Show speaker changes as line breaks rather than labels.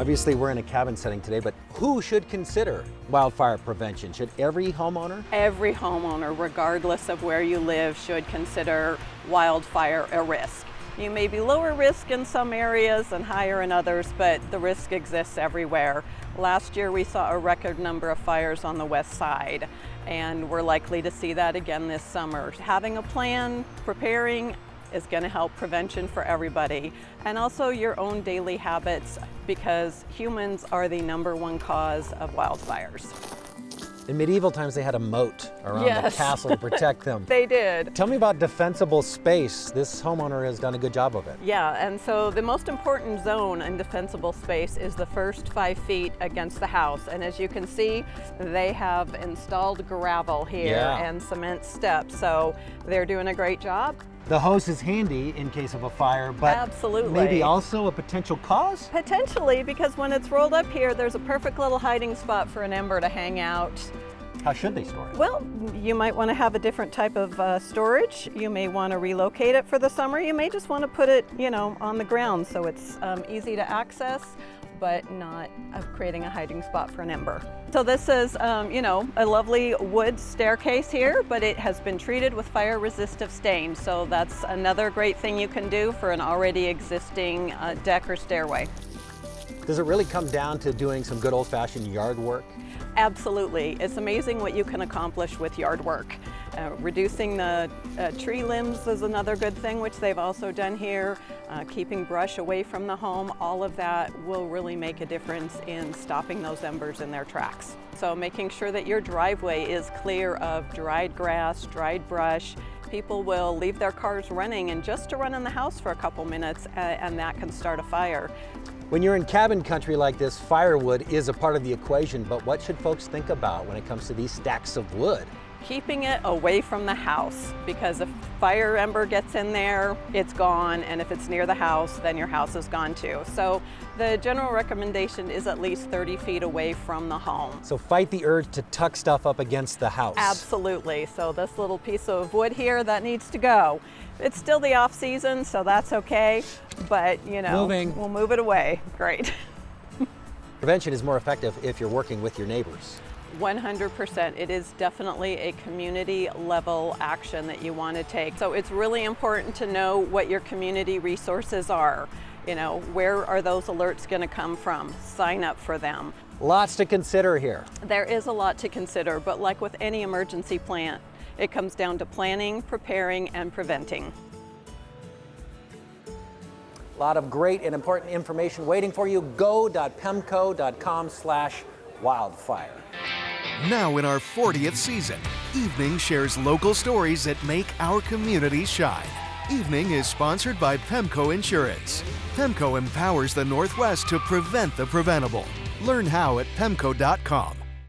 Obviously, we're in a cabin setting today, but who should consider wildfire prevention? Should every homeowner?
Every homeowner, regardless of where you live, should consider wildfire a risk. You may be lower risk in some areas and higher in others, but the risk exists everywhere. Last year we saw a record number of fires on the west side, and we're likely to see that again this summer. Having a plan, preparing, is going to help prevention for everybody, and also your own daily habits, because humans are the #1 cause of wildfires.
In medieval times, they had a moat around the castle to protect them.
They did.
Tell me about defensible space. This homeowner has done a good job of it.
Yeah, and so the most important zone in defensible space is the first 5 feet against the house. And as you can see, they have installed gravel here and cement steps. So they're doing a great job.
The hose is handy in case of a fire, but
absolutely,
maybe also a potential cause?
Potentially, because when it's rolled up here, there's a perfect little hiding spot for an ember to hang out.
How should they store it?
Well, you might want to have a different type of storage. You may want to relocate it for the summer. You may just want to put it, on the ground so it's easy to access, but not creating a hiding spot for an ember. So this is, a lovely wood staircase here, but it has been treated with fire-resistant stain. So that's another great thing you can do for an already existing deck or stairway.
Does it really come down to doing some good old-fashioned yard work?
Absolutely. It's amazing what you can accomplish with yard work. Reducing the tree limbs is another good thing, which they've also done here. Keeping brush away from the home, all of that will really make a difference in stopping those embers in their tracks. So making sure that your driveway is clear of dried grass, dried brush. People will leave their cars running and just to run in the house for a couple minutes, and that can start a fire.
When you're in cabin country like this, firewood is a part of the equation, but what should folks think about when it comes to these stacks of wood?
Keeping it away from the house, because if fire ember gets in there, it's gone, and if it's near the house, then your house is gone too. So the general recommendation is at least 30 feet away from the home.
So fight the urge to tuck stuff up against the house.
Absolutely. So this little piece of wood here, that needs to go. It's still the off season, so that's okay, but we'll move it away. Great.
Prevention is more effective if you're working with your neighbors.
100%. It is definitely a community level action that you want to take. So it's really important to know what your community resources are. Where are those alerts going to come from? Sign up for them.
Lots to consider here.
There is a lot to consider, but like with any emergency plan, it comes down to planning, preparing, and preventing.
A lot of great and important information waiting for you. go.pemco.com/wildfire.
Now in our 40th season, Evening shares local stories that make our community shine. Evening is sponsored by PEMCO Insurance. PEMCO empowers the Northwest to prevent the preventable. Learn how at PEMCO.com.